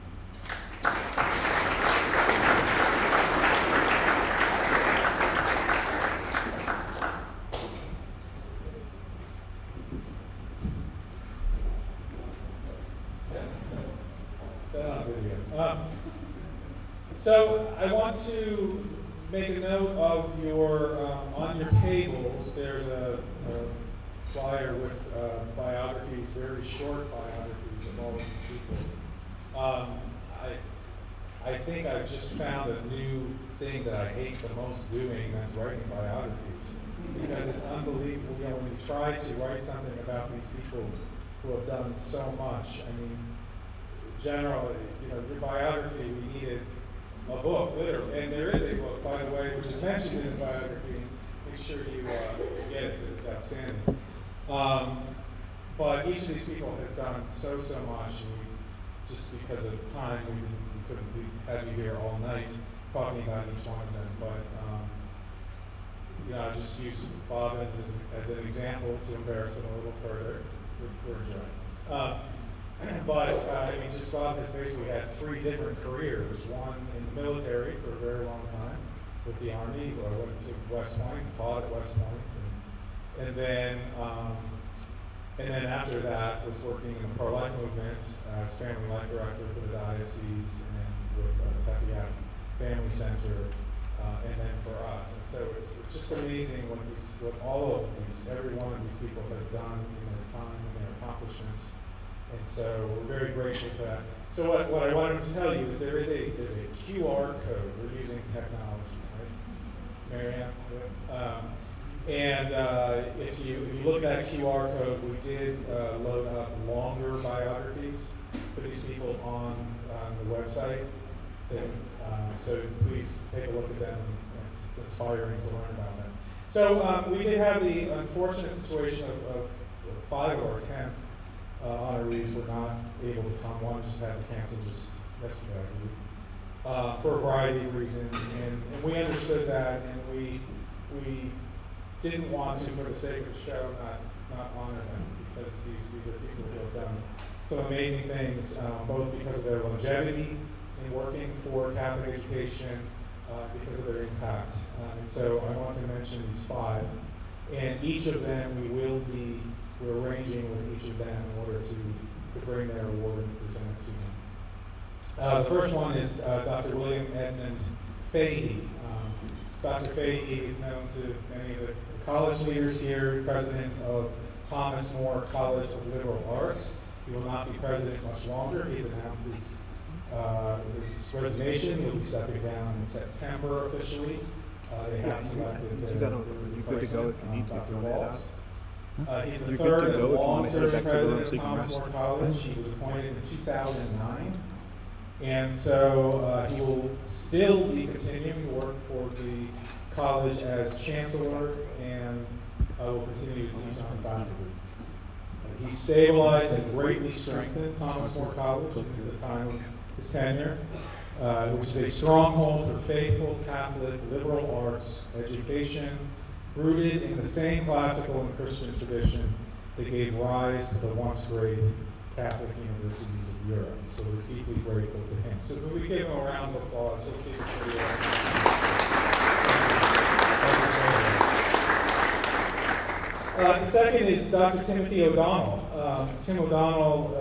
So I want to make a note of your, on your tables, there's a flyer with biographies, very short biographies of all of these people. I think I've just found a new thing that I hate the most doing, that's writing biographies. Because it's unbelievable, you know, when you try to write something about these people who have done so much. I mean, generally, you know, your biography, we needed a book, literally, and there is a book, by the way, which is mentioned in his biography. Make sure you get it because it's outstanding. But each of these people has done so much, and just because of time, we couldn't have you here all night talking about each one of them. But you know, I just use Bob as an example to embarrass him a little further. We're enjoying this. But I mean, just Bob has basically had 3 different careers. One in the military for a very long time with the Army, where I went to West Point, taught at West Point, and then after that was working in the pro-life movement as family life director for the diocese and with Tepeyac Family Center, and then for us. And so it's just amazing what all of these, every one of these people has done in their time and their accomplishments. And so we're very grateful for that. So what I wanted to tell you is there's a QR code. We're using technology, right, Marianne? And if you look at that QR code, we did load up longer biographies for these people on the website. So please take a look at them. It's inspiring to learn about them. So we did have the unfortunate situation of 5 or 10 honorees were not able to come. One just had to cancel just yesterday, I believe, for a variety of reasons. And we understood that, and we didn't want to, for the sake of the show, not honor them, because these are people who have done some amazing things, both because of their longevity in working for Catholic education, because of their impact. And so I want to mention these 5. And each of them we're arranging with each of them in order to bring their award and present it to them. The first one is Dr. William Edmund Fahey. Dr. Fahey is known to many of the college leaders here, president of Thomas More College of Liberal Arts. He will not be president much longer. He's announced his resignation. He'll be stepping down in September officially. They have selected you good to go if you need to. Dr. Waltz. He's the You're third good to and go if you want to head long-serving back to the room president so of you can Thomas rest. More College. He was appointed in 2009. And so he will still be continuing to work for the college as chancellor and will continue to teach on faculty. He stabilized and greatly strengthened Thomas More College at the time of his tenure, which is a stronghold for faithful Catholic liberal arts education, rooted in the same classical and Christian tradition that gave rise to the once great Catholic universities of Europe. So we're deeply grateful to him. So can we give him a round of applause? Let's see this video. The second is Dr. Timothy O'Donnell. Tim O'Donnell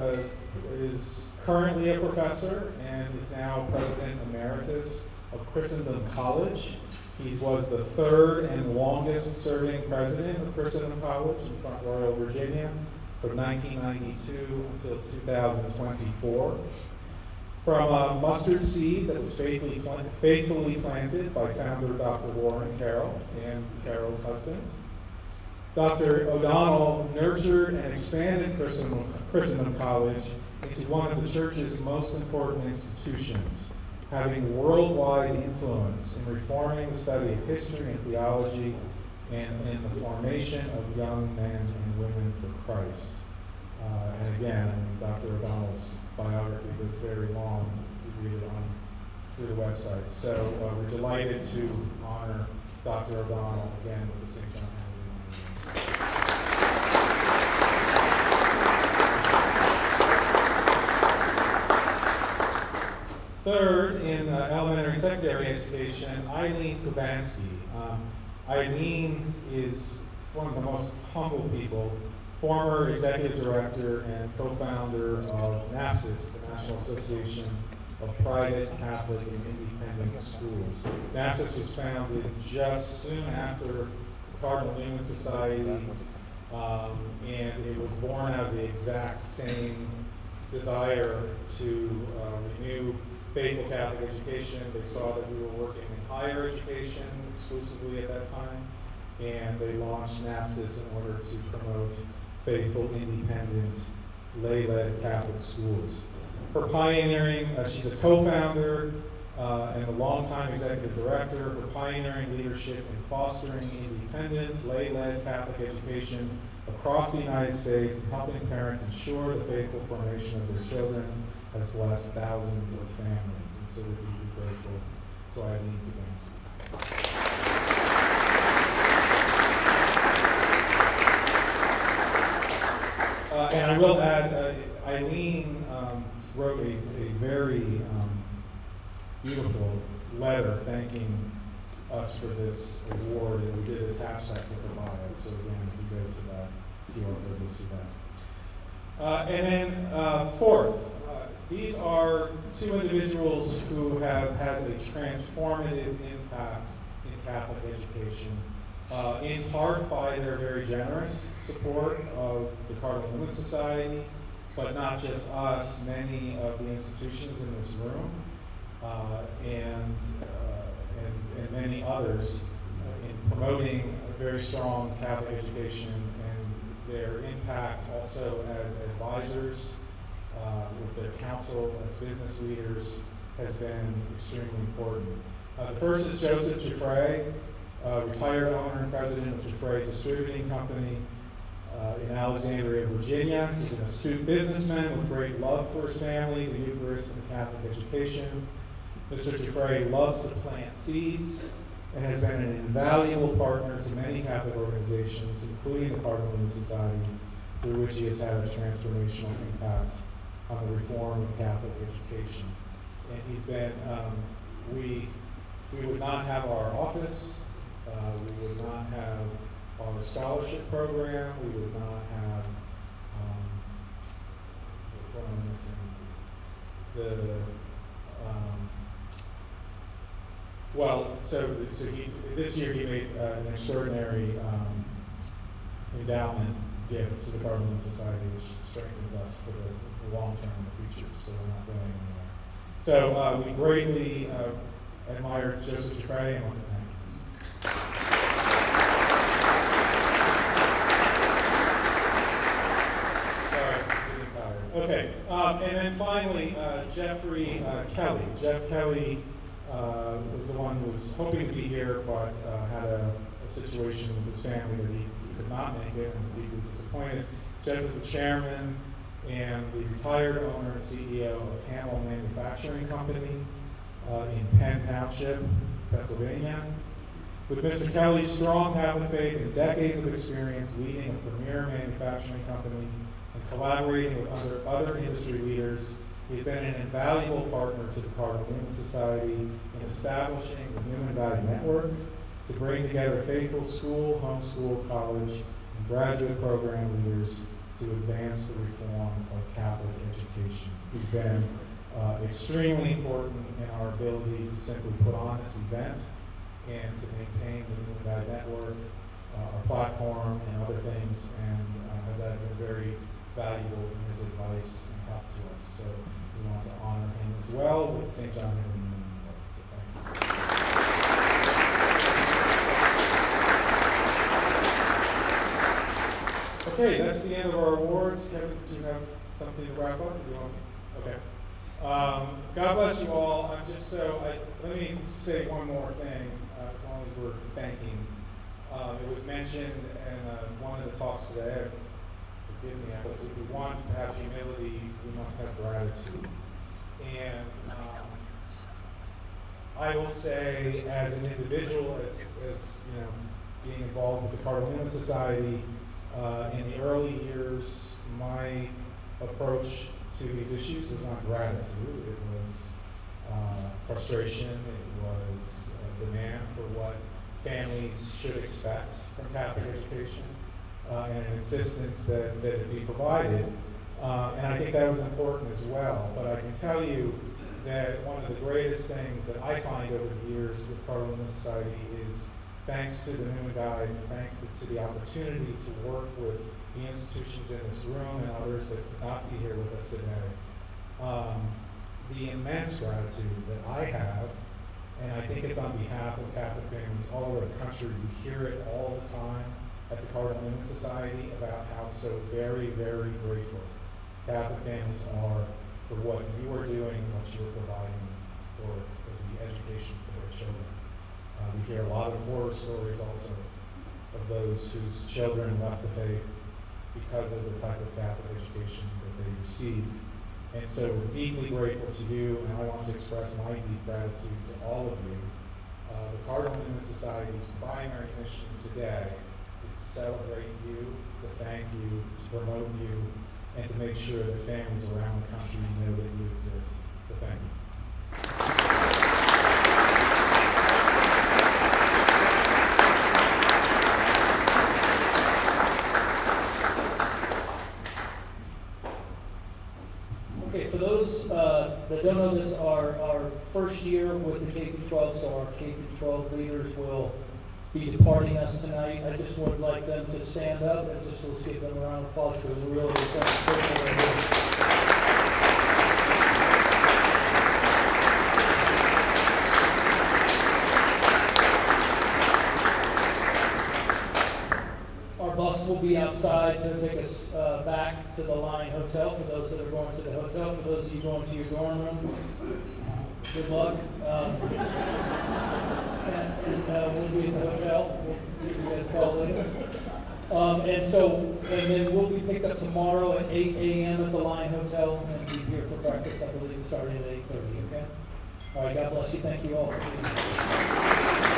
is currently a professor and is now President Emeritus of Christendom College. He was the 3rd and longest serving president of Christendom College in Front Royal, Virginia, from 1992 until 2024. From a mustard seed that was faithfully planted by founder Dr. Warren Carroll and Carroll's husband, Dr. O'Donnell nurtured and expanded Christendom College into one of the church's most important institutions, having worldwide influence in reforming the study of history and theology and in the formation of young men and women for Christ. And again, Dr. O'Donnell's biography was very long. You can read it through the website. So we're delighted to honor Dr. O'Donnell again with the St. John Henry. Third, in elementary and secondary education, Eileen Kubanski. Eileen is one of the most humble people, former executive director and co-founder of Manassas, the National Association of Private, Catholic, and Independent Schools. Manassas was founded just soon after the Cardinal Newman Society, and it was born out of the exact same desire to renew faithful Catholic education. They saw that we were working in higher education exclusively at that time, and they launched Manassas in order to promote faithful, independent, lay-led Catholic schools. Her pioneering, she's a co-founder and a longtime executive director. Her pioneering leadership in fostering independent, lay-led Catholic education across the United States and helping parents ensure the faithful formation of their children has blessed thousands of families. And so we're deeply grateful to Eileen Kubanski. And I will add, Eileen wrote a very beautiful letter thanking us for this award, and we did attach that to her bio. So again, if you go to that QR code, you'll see that. And then fourth, these are two individuals who have had a transformative impact in Catholic education, in part by their very generous support of the Cardinal Newman Society, but not just us, many of the institutions in this room, and many others in promoting a very strong Catholic education, and their impact also as advisors with their counsel, as business leaders, has been extremely important. The first is Joseph Giuffre, retired owner and president of Giuffre Distributing Company in Alexandria, Virginia. He's an astute businessman with great love for his family, the Eucharist, and Catholic education. Mr. Giuffre loves to plant seeds and has been an invaluable partner to many Catholic organizations, including the Cardinal Newman Society, through which he has had a transformational impact on the reform of Catholic education. And he's been, we would not have our office, we would not have our scholarship program, we would not have, what am I missing? This year he made an extraordinary endowment gift to the Cardinal Newman Society, which strengthens us for the long term in the future, so we're not going anywhere. So we greatly admire Joseph Giuffre and want to thank him. Sorry, I'm getting tired. Okay, and then finally, Jeffrey Kelly. Jeff Kelly was the one who was hoping to be here, but had a situation with his family that he could not make it and was deeply disappointed. Jeff is the chairman and the retired owner and CEO of Carroll Manufacturing Company in Penn Township, Pennsylvania. With Mr. Kelly's strong Catholic faith and decades of experience leading a premier manufacturing company and collaborating with other industry leaders, he's been an invaluable partner to the Cardinal Newman Society in establishing the Newman Guide Network to bring together faithful school, homeschool, college, and graduate program leaders to advance the reform of Catholic education. He's been extremely important in our ability to simply put on this event and to maintain the Newman Guide Network, our platform, and other things, and has been very valuable in his advice and help to us. So we want to honor him as well with the St. John Henry Newman Award. So thank you. Okay, that's the end of our awards. Kevin, did you have something to wrap up? Or do you want me? Okay. God bless you all. Let me say one more thing, as long as we're thanking. It was mentioned in one of the talks today. Forgive me, if we want to have humility, we must have gratitude. And I will say, as an individual, as you know, being involved with the Cardinal Newman Society, in the early years, my approach to these issues was not gratitude. It was frustration. It was a demand for what families should expect from Catholic education, and an insistence that it be provided. And I think that was important as well. But I can tell you that one of the greatest things that I find over the years with Cardinal Newman Society is, thanks to the Newman Guide, and thanks to the opportunity to work with the institutions in this room and others that could not be here with us today, the immense gratitude that I have, and I think it's on behalf of Catholic families all over the country. We hear it all the time at the Cardinal Newman Society about how so very, very grateful Catholic families are for what you are doing and what you are providing for the education for their children. We hear a lot of horror stories also of those whose children left the faith because of the type of Catholic education that they received. And so we're deeply grateful to you, and I want to express my deep gratitude to all of you. The Cardinal Newman Society's primary mission today is to celebrate you, to thank you, to promote you, and to make sure that families around the country know that you exist. So thank you. Okay, for those that don't know this, our first year with the K-12, so our K-12 leaders will be departing us tonight. I just would like them to stand up and just let's give them a round of applause because we're really grateful they're here. Our bus will be outside to take us back to the Line Hotel for those that are going to the hotel. For those of you going to your dorm room, good luck. And we'll be at the hotel. We'll give you guys a call later. And then we'll be picked up tomorrow at 8 a.m. at the Line Hotel and be here for breakfast, I believe, starting at 8:30, okay? All right, God bless you. Thank you all for being here.